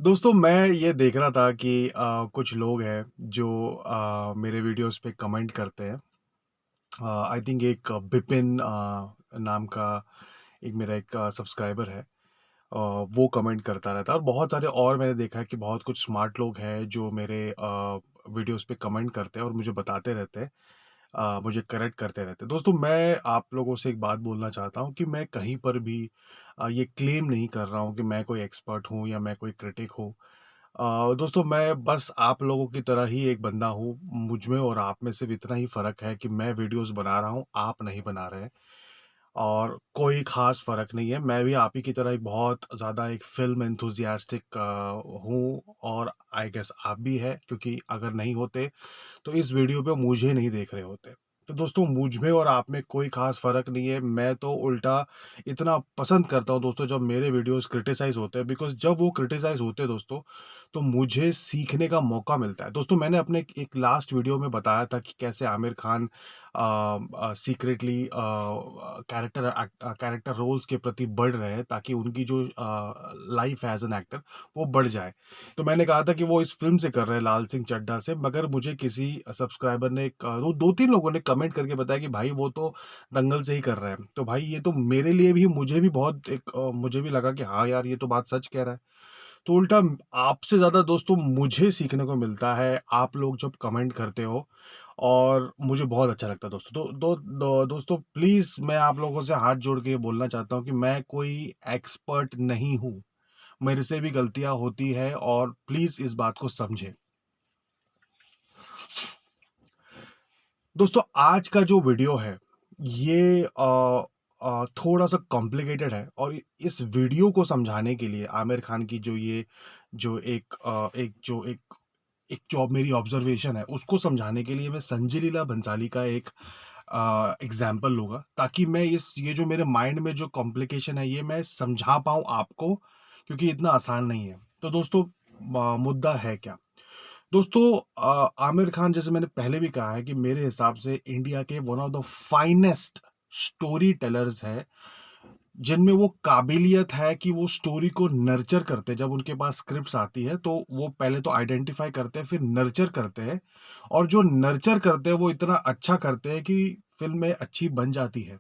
दोस्तों मैं ये देख रहा था कि कुछ लोग हैं जो मेरे वीडियोस पे कमेंट करते हैं। आई थिंक एक बिपिन नाम का एक मेरा एक सब्सक्राइबर है। वो कमेंट करता रहता है और बहुत सारे और मैंने देखा है कि बहुत कुछ स्मार्ट लोग हैं जो मेरे वीडियोस पे कमेंट करते हैं और मुझे बताते रहते हैं, मुझे करेक्ट करते रहते हैं। दोस्तों मैं आप लोगों से एक बात बोलना चाहता हूँ कि मैं कहीं पर भी ये क्लेम नहीं कर रहा हूँ कि मैं कोई एक्सपर्ट हूँ या मैं कोई क्रिटिक हूँ। दोस्तों मैं बस आप लोगों की तरह ही एक बंदा हूँ। मुझ में और आप में सिर्फ़ इतना ही फ़र्क है कि मैं वीडियोज़ बना रहा हूँ, आप नहीं बना रहे हैं और कोई ख़ास फ़र्क नहीं है। मैं भी आप ही की तरह एक बहुत ज़्यादा एक फ़िल्म एंथुसियास्टिक हूँ और आई गेस आप भी हैं, क्योंकि अगर नहीं होते तो इस वीडियो पे मुझे नहीं देख रहे होते। तो दोस्तों मुझ में और आप में कोई ख़ास फ़र्क नहीं है। मैं तो उल्टा इतना पसंद करता हूँ दोस्तों जब मेरे वीडियोज़ क्रिटिसाइज़ होते हैं, बिकॉज़ जब वो क्रिटिसाइज़ होते हैं दोस्तों, तो मुझे सीखने का मौका मिलता है। दोस्तों मैंने अपने एक लास्ट वीडियो में बताया था कि कैसे Aamir Khan secretly character roles के प्रति बढ़ रहे हैं ताकि उनकी जो लाइफ़ एज़ एन एक्टर वो बढ़ जाए। तो मैंने कहा था कि वो इस फ़िल्म से कर रहे हैं, लाल सिंह चड्ढा से, मगर मुझे किसी सब्सक्राइबर ने दो 2-3 लोगों ने कमेंट करके बताया कि भाई वो तो दंगल से ही कर रहा है। तो भाई ये तो मेरे लिए भी, मुझे भी बहुत एक मुझे भी लगा कि हाँ यार, ये तो बात सच कह रहा है। तो उल्टा आपसे ज़्यादा दोस्तों मुझे सीखने को मिलता है, आप लोग जब कमेंट करते हो और मुझे बहुत अच्छा लगता है दोस्तों। तो दोस्तों प्लीज़ मैं आप लोगों से हाथ जोड़ के ये बोलना चाहता हूँ कि मैं कोई एक्सपर्ट नहीं हूँ। मेरे से भी गलतियाँ होती है और प्लीज़ इस बात को समझें। दोस्तों आज का जो वीडियो है ये थोड़ा-सा कॉम्प्लिकेटेड है और इस वीडियो को समझाने के लिए आमिर खान की जो ये जो एक एक जो मेरी ऑब्जर्वेशन है उसको समझाने के लिए मैं संजय लीला भंसाली का एक एग्ज़ाम्पल लूँगा, ताकि मैं इस ये जो मेरे माइंड में जो कॉम्प्लिकेशन है ये मैं समझा पाऊँ आपको, क्योंकि इतना आसान नहीं है। तो दोस्तों मुद्दा है क्या? दोस्तों आमिर खान, जैसे मैंने पहले भी कहा है कि मेरे हिसाब से इंडिया के one of the finest story tellers है, जिनमें वो काबिलियत है कि वो स्टोरी को नर्चर करते हैं। जब उनके पास स्क्रिप्ट्स आती है तो वो पहले तो आइडेंटिफाई करते हैं, फिर नर्चर करते हैं और जो नर्चर करते हैं वो इतना अच्छा करते हैं कि फ़िल्म में अच्छी बन जाती है।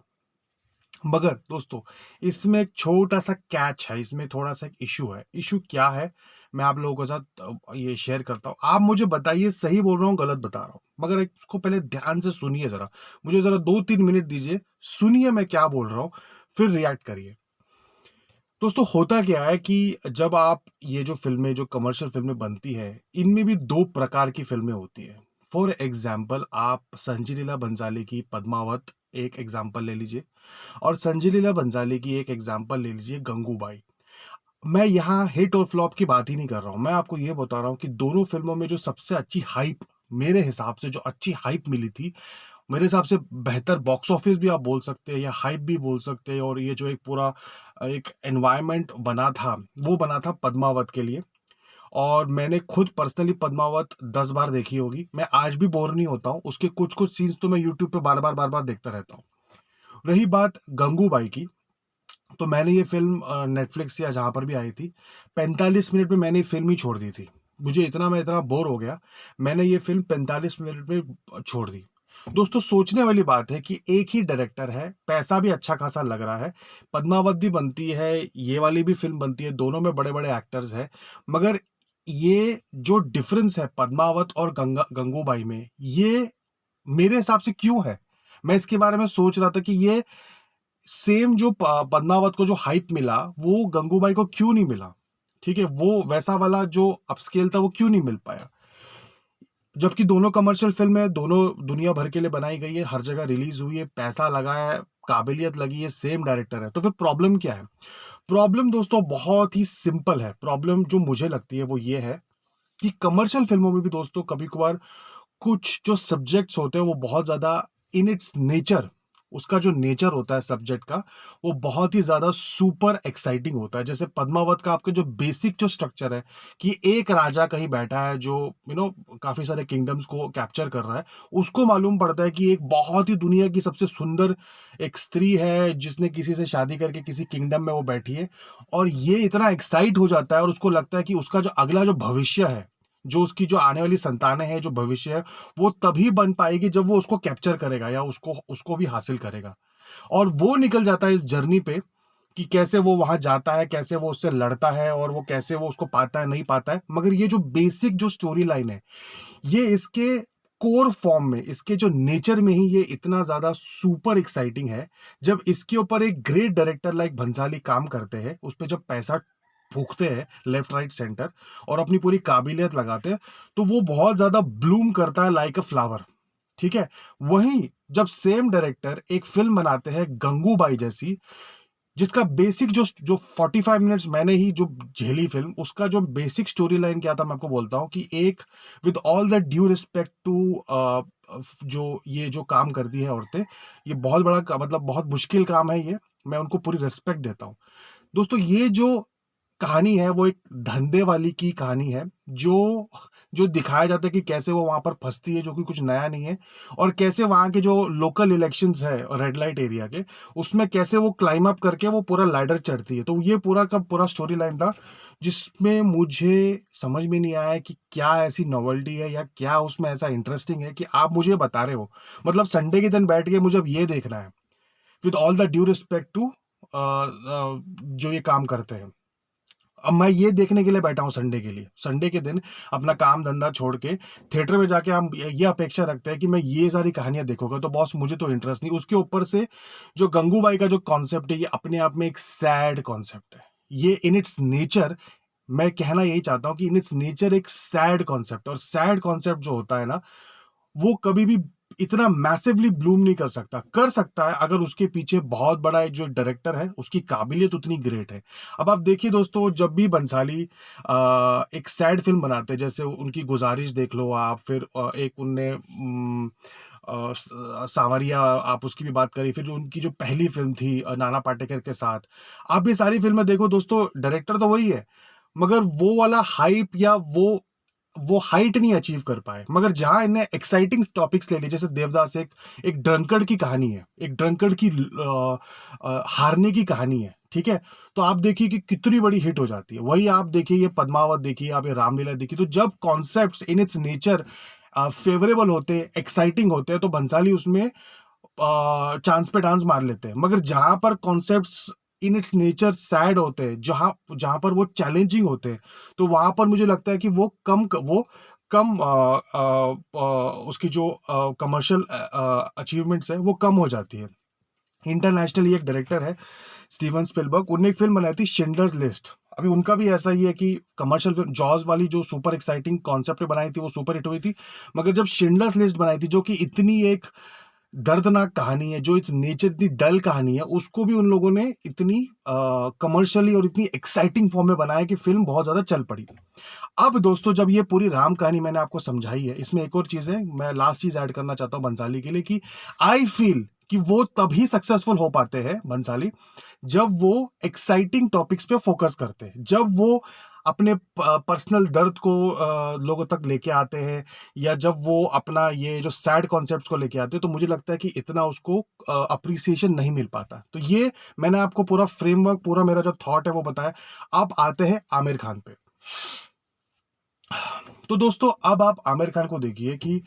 मगर दोस्तों इसमें एक छोटा-सा कैच है, इसमें थोड़ा-सा एक इश्यू है। इश्यू क्या है? मैं आप लोगों के साथ ये शेयर करता हूँ। आप मुझे बताइए सही बोल रहा हूँ, गलत बता रहा हूँ। मगर इसको पहले ध्यान से सुनिए ज़रा। मुझे ज़रा 2-3 मिनट दीजिए, सुनिए मैं क्या बोल रहा हूँ, फिर रिएक्ट करिए। दोस्तों होता क्या है कि जब आप ये जो फ़िल्में, जो कमर्शियल फ़िल्में बनती हैं, इनमें भी 2 प्रकार की फ़िल्में होती हैं। फॉर एग्ज़ाम्पल आप संजय लीला भंसाली की पद्मावत एक एग्ज़ाम्पल ले लीजिए और संजय लीला भंसाली की एक एग्ज़ाम्पल ले लीजिए गंगूबाई। मैं यहाँ हिट और फ्लॉप की बात ही नहीं कर रहा हूँ। मैं आपको ये बता रहा हूँ कि दोनों फ़िल्मों में जो सबसे अच्छी हाइप, मेरे हिसाब से जो अच्छी हाइप मिली थी, मेरे हिसाब से बेहतर बॉक्स ऑफिस भी आप बोल सकते हैं या हाइप भी बोल सकते हैं, और ये जो एक पूरा एक एनवायरनमेंट बना था, वो बना था पद्मावत के लिए। और मैंने खुद पर्सनली पद्मावत 10 बार देखी होगी। मैं आज भी बोर नहीं होता हूँ। उसके कुछ-कुछ सीन्स तो मैं यूट्यूब पे बार-बार देखता रहता हूँ। रही बात गंगूबाई की, तो मैंने ये फ़िल्म नेटफ्लिक्स या जहाँ पर भी आई थी, 45 मिनट में मैंने ये फ़िल्म ही छोड़ दी थी। मैं इतना बोर हो गया, मैंने ये फ़िल्म 45 मिनट में छोड़ दी। दोस्तों सोचने वाली बात है कि एक ही डायरेक्टर है, पैसा भी अच्छा खासा लग रहा है, पद्मावत भी बनती है, ये वाली भी फ़िल्म बनती है, दोनों में बड़े-बड़े एक्टर्स हैं। मगर ये जो डिफ़रेंस है पद्मावत और गंगूबाई में, ये मेरे हिसाब से क्यों है? मैं इसके बारे में सोच रहा था कि ये सेम जो पद्मावत को जो हाइप मिला, वो गंगूबाई को क्यों नहीं मिला? ठीक है? वो वैसा वाला जो अपस्केल था, वो क्यों नहीं मिल पाया? जबकि दोनों कमर्शियल फ़िल्म है, दोनों दुनिया भर के लिए बनाई गई है, हर जगह रिलीज़ हुई है, पैसा लगा है, काबिलियत लगी है, सेम डायरेक्टर है। तो फिर प्रॉब्लम क्या है? प्रॉब्लम दोस्तों बहुत ही सिंपल है। प्रॉब्लम जो मुझे लगती है वो ये है कि कमर्शियल फ़िल्मों में भी दोस्तों कभी-कभार कुछ जो सब्जेक्ट्स होते हैं वो बहुत ज़्यादा इन इट्स नेचर उसका जो नेचर होता है सब्जेक्ट का, वो बहुत ही ज़्यादा सुपर एक्साइटिंग होता है। जैसे पद्मावत का आपका जो बेसिक जो स्ट्रक्चर है कि एक राजा कहीं बैठा है जो काफ़ी सारे किंगडम्स को कैप्चर कर रहा है। उसको मालूम पड़ता है कि एक बहुत ही दुनिया की सबसे सुंदर एक स्त्री है जिसने किसी से शादी करके किसी किंगडम में वो बैठी है, और ये इतना एक्साइट हो जाता है और उसको लगता है कि उसका जो अगला जो भविष्य है, जो उसकी जो आने वाली संतानें हैं, जो भविष्य है, वो तभी बन पाएगी जब वो उसको कैप्चर करेगा या उसको उसको भी हासिल करेगा। और वो निकल जाता है इस जर्नी पे कि कैसे वो वहां जाता है, कैसे वो उससे लड़ता है, और वो कैसे वो उसको पाता है, नहीं पाता है। मगर ये जो बेसिक जो स्टोरी लाइन है, ये इसके कोर फॉर्म में, इसके जो नेचर में ही ये इतना ज्यादा सुपर एक्साइटिंग है। जब इसके ऊपर एक ग्रेट डायरेक्टर लाइक भंसाली काम करते हैं, उस पर जब पैसा फूकते हैं लेफ्ट राइट सेंटर और अपनी पूरी काबिलियत लगाते हैं, तो वो बहुत ज्यादा ब्लूम करता है लाइक अ फ्लावर। ठीक है। वहीं जब सेम डायरेक्टर एक फिल्म बनाते हैं गंगूबाई जैसी, जिसका बेसिक जो जो 45 मिनट्स मैंने ही जो झेली फिल्म, उसका जो बेसिक स्टोरी लाइन क्या था मैं आपको बोलता हूँ कि एक, with all the due respect to जो ये जो काम करती है औरतें, ये बहुत बड़ा मतलब बहुत मुश्किल काम है ये, मैं उनको पूरी रिस्पेक्ट देता हूँ। दोस्तों, ये जो कहानी है वो एक धंधे वाली की कहानी है, जो जो दिखाया जाता है कि कैसे वो वहां पर फंसती है, जो कि कुछ नया नहीं है, और कैसे वहां के जो लोकल इलेक्शंस है रेड लाइट एरिया के, उसमें कैसे वो क्लाइम अप करके वो पूरा लैडर चढ़ती है। तो ये पूरा का पूरा स्टोरी लाइन था, जिसमें मुझे समझ में नहीं आया कि क्या ऐसी नॉवेल्टी है या क्या उसमें ऐसा इंटरेस्टिंग है कि आप मुझे बता रहे हो। मतलब संडे के दिन बैठ के मुझे अब ये देखना है, with all the due respect to जो ये काम करते हैं। अब मैं ये देखने के लिए बैठा हूँ संडे के लिए, संडे के दिन अपना काम धंधा छोड़ के थिएटर में जाके हम ये अपेक्षा रखते हैं कि मैं ये सारी कहानियां देखूंगा। तो बॉस, मुझे तो इंटरेस्ट नहीं। उसके ऊपर से जो गंगूबाई का जो कॉन्सेप्ट है, ये अपने आप में एक सैड कॉन्सेप्ट है। ये इन इट्स नेचर, मैं कहना यही चाहता हूँ कि इन इट्स नेचर एक सैड कॉन्सेप्ट, और सैड कॉन्सेप्ट जो होता है ना, वो कभी भी इतना मैसिवली ब्लूम नहीं कर सकता है अगर उसके पीछे बहुत बड़ा एक जो डायरेक्टर है, उसकी काबिलियत उतनी ग्रेट है। अब आप देखिए दोस्तों, जब भी बंसाली एक सैड फिल्म बनाते हैं, जैसे उनकी गुजारिश देख लो आप, फिर एक उनने सावरिया, आप उसकी भी बात करी, फिर जो उनकी जो पहली फिल्म थी नाना पाटेकर के साथ, आप ये सारी फिल्में देखो दोस्तों, डायरेक्टर तो वही है, मगर वो वाला हाइप या वो हाइट नहीं अचीव कर पाए। मगर जहां इन्हें एक्साइटिंग टॉपिक्स ले लिए, जैसे देवदास एक ड्रंकर्ड की कहानी है, एक ड्रंकर्ड की हारने की कहानी है। ठीक है। तो आप देखिए कि कितनी बड़ी हिट हो जाती है। वही आप देखिए ये पद्मावत, देखिए आप ये रामलीला देखिए, तो जब concepts in its nature favourable होते, एक्साइटिंग होते हैं, तो बंसाली उसमें चांस पे डांस मार लेते हैं। मगर जहां पर concepts in its nature sad होते हैं, जहां जहां पर वो चैलेंजिंग होते हैं, तो वहां पर मुझे लगता है कि वो कम उसकी जो कमर्शियल अचीवमेंट्स है वो कम हो जाती है। इंटरनेशनली एक डायरेक्टर है स्टीवन स्पिलबर्ग, उन्होंने एक फिल्म बनाई थी शिंडलर्स लिस्ट। अभी उनका भी ऐसा ही है कि कमर्शियल फिल्म जॉज वाली जो सुपर एक्साइटिंग कॉन्सेप्ट पे बनाई थी वो सुपर हिट हुई थी, मगर जब शिंडलर्स लिस्ट बनाई थी, जो कि इतनी एक दर्दनाक कहानी है, जो इट्स नेचर इतनी डल कहानी है, उसको भी उन लोगों ने इतनी कमर्शियली और इतनी एक्साइटिंग फॉर्म में बनाया कि फिल्म बहुत ज्यादा चल पड़ी। अब दोस्तों, जब ये पूरी राम कहानी मैंने आपको समझाई है, इसमें एक और चीज है, मैं लास्ट चीज ऐड करना चाहता हूँ बंसाली के लिए, कि आई फील कि वो तभी सक्सेसफुल हो पाते हैं बंसाली, जब वो एक्साइटिंग टॉपिक्स पे फोकस करते हैं, जब वो अपने पर्सनल दर्द को लोगों तक लेके आते हैं, या जब वो अपना ये जो सैड कॉन्सेप्ट्स को लेके आते हैं, तो मुझे लगता है कि इतना उसको अप्रिसिएशन नहीं मिल पाता। तो ये मैंने आपको पूरा फ्रेमवर्क, पूरा मेरा जो थॉट है वो बताया। अब आते हैं आमिर खान पे। तो दोस्तों, अब आप आमिर खान को देखिए कि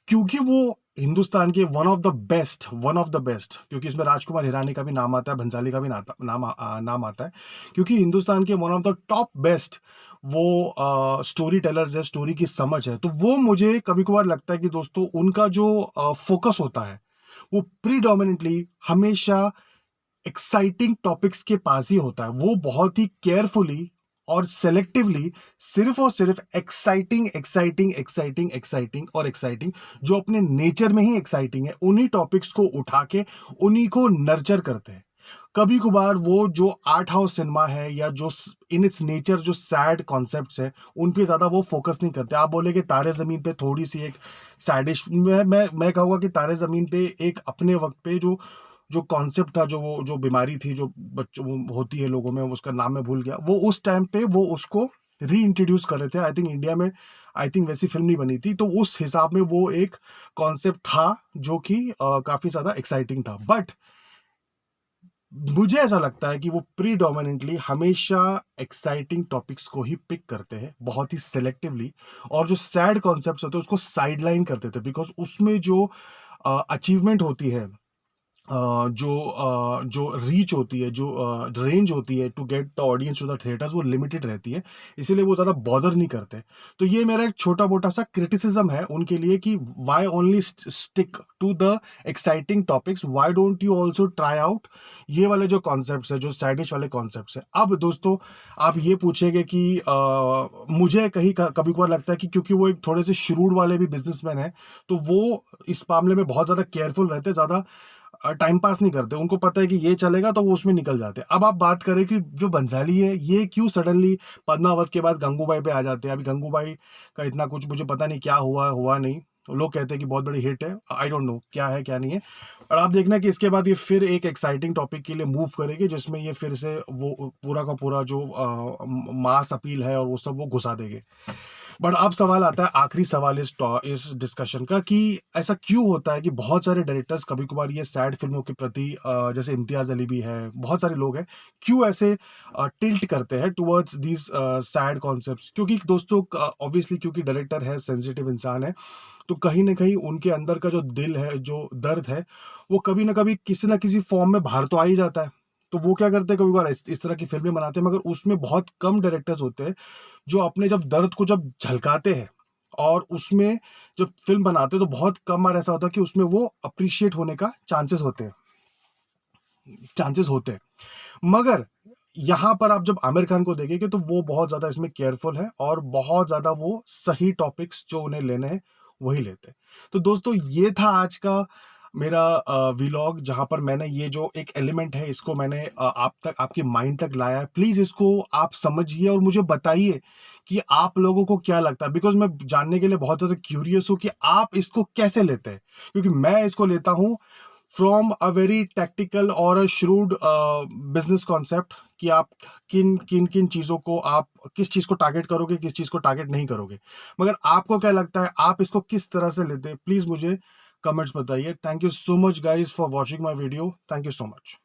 क्योंकि वो हिंदुस्तान के वन ऑफ द बेस्ट, क्योंकि इसमें राजकुमार हिरानी का भी नाम आता है, भंसाली का भी नाम आता है, क्योंकि हिंदुस्तान के one of the top best वो स्टोरी टेलर्स है, स्टोरी की समझ है। तो वो मुझे कभी कभार लगता है कि दोस्तों, उनका जो फोकस होता है, वो प्रीडोमिनेंटली हमेशा एक्साइटिंग टॉपिक्स के पास ही होता है। वो बहुत ही केयरफुली और सेलेक्टिवली सिर्फ और सिर्फ एक्साइटिंग एक्साइटिंग एक्साइटिंग एक्साइटिंग और एक्साइटिंग, जो अपने नेचर में ही एक्साइटिंग है, उन्हीं टॉपिक्स को उठा के उन्हीं को नर्चर करते हैं। कभी-कभार वो जो आर्ट हाउस सिनेमा है या जो इन इट्स नेचर जो सैड कॉन्सेप्ट्स हैं, उन पे ज़्यादा वो फ़ोकस नहीं करते। आप बोले कि तारे ज़मीन पे थोड़ी-सी एक सैडिश मैं कहूँगा कि तारे ज़मीन पे एक अपने वक़्त पे जो जो कॉन्सेप्ट था, जो बीमारी थी, जो बच्चों में होती है लोगों में, उसका नाम मैं भूल गया। वो उस टाइम पे वो उसको री-इंट्रोड्यूस कर रहे थे। आई थिंक इंडिया में आई थिंक वैसी फ़िल्म नहीं बनी थी। तो उस हिसाब में वो एक कॉन्सेप्ट था जो कि काफ़ी ज़्यादा एक्साइटिंग था। बट मुझे ऐसा लगता है कि वो प्रीडोमिनेंटली हमेशा एक्साइटिंग टॉपिक्स को ही पिक करते हैं, बहुत ही सिलेक्टिवली, और जो सैड कॉन्सेप्ट्स होते हैं उसको साइडलाइन कर देते हैं, बिकॉज़ उसमें जो अचीवमेंट होती है, जो रीच होती है, जो रेंज होती है to get the audience to the theatres, वो लिमिटेड रहती है, इसीलिए वो ज़्यादा बॉदर नहीं करते। तो ये मेरा एक छोटा-मोटा सा क्रिटिसिज्म है उनके लिए कि why only stick to the exciting topics, why don't you also try out ये वाले जो कॉन्सेप्ट्स हैं, जो सैडिश वाले कॉन्सेप्ट्स हैं। अब दोस्तों, आप ये पूछेंगे कि मुझे कहीं कभी-कभार लगता है कि क्योंकि वो एक थोड़े से श्रूड वाले भी बिज़नेसमैन हैं, तो वो इस मामले में बहुत ज़्यादा केयरफुल रहते हैं, ज़्यादा टाइम पास नहीं करते। उनको पता है कि ये चलेगा तो वो उसमें निकल जाते हैं। अब आप बात करें कि जो बंसाली है, ये क्यों सडनली पद्मावत के बाद गंगूबाई पे आ जाते हैं। अभी गंगूबाई का इतना कुछ मुझे पता नहीं क्या हुआ, हुआ नहीं। लोग कहते हैं कि बहुत बड़ी हिट है। आई डोंट नो क्या है, क्या नहीं है। और आप देखना कि इसके बाद ये फिर एक एक्साइटिंग टॉपिक के लिए मूव करेगी, जिसमें ये फिर से वो पूरा का पूरा जो मास अपील है और वो सब वो घुसा देंगे। बट अब सवाल आता है, आखिरी सवाल इस डिस्कशन का, कि ऐसा क्यों होता है कि बहुत सारे डायरेक्टर्स कभी-कभार ये सैड फ़िल्मों के प्रति जैसे इम्तियाज़ अली भी है, बहुत सारे लोग हैं, क्यों ऐसे टिल्ट करते हैं टुवर्ड्स दीज़ सैड कॉन्सेप्ट्स? क्योंकि दोस्तों ऑब्वियसली क्योंकि डायरेक्टर है, सेंसिटिव इंसान है, तो कहीं न कहीं उनके अंदर का जो दिल है, जो दर्द है, वो कभी न कभी किसी न किसी फ़ॉर्म में बाहर तो आ ही जाता है। तो वो क्या करते हैं, कभी-कभार इस तरह की फ़िल्में बनाते हैं, मगर उसमें बहुत कम डायरेक्टर्स होते हैं जो अपने जब दर्द को जब झलकाते हैं और उसमें जब फ़िल्म बनाते हैं, तो बहुत कम बार ऐसा होता है कि उसमें वो अप्रिशिएट होने का चांसेस होते हैं। मगर यहाँ पर आप जब आमिर खान को देखेंगे तो वो बहुत ज़्यादा इसमें केयरफुल है और बहुत ज़्यादा वो सही टॉपिक्स जो उन्हें लेने हैं, वही लेते हैं। तो दोस्तों, ये था आज का मेरा व्लॉग, जहाँ पर मैंने ये जो एक एलिमेंट है इसको मैंने आप तक, आपके माइंड तक लाया है। प्लीज़ इसको आप समझिए और मुझे बताइए कि आप लोगों को क्या लगता है, बिकॉज़ मैं जानने के लिए बहुत ज़्यादा क्यूरियस हूँ कि आप इसको कैसे लेते हैं? क्योंकि मैं इसको लेता हूँ फ्रॉम अ वेरी टैक्टिकल और अ श्रूड बिज़नेस कॉन्सेप्ट, कि आप किन चीज़ों को, आप किस चीज़ को टारगेट करोगे, किस चीज़ को टारगेट नहीं करोगे। मगर आपको क्या लगता है, आप इसको किस तरह से लेते हैं? प्लीज़ मुझे कमेंट्स बताइए। Thank you so much guys for watching my video. Thank you so much.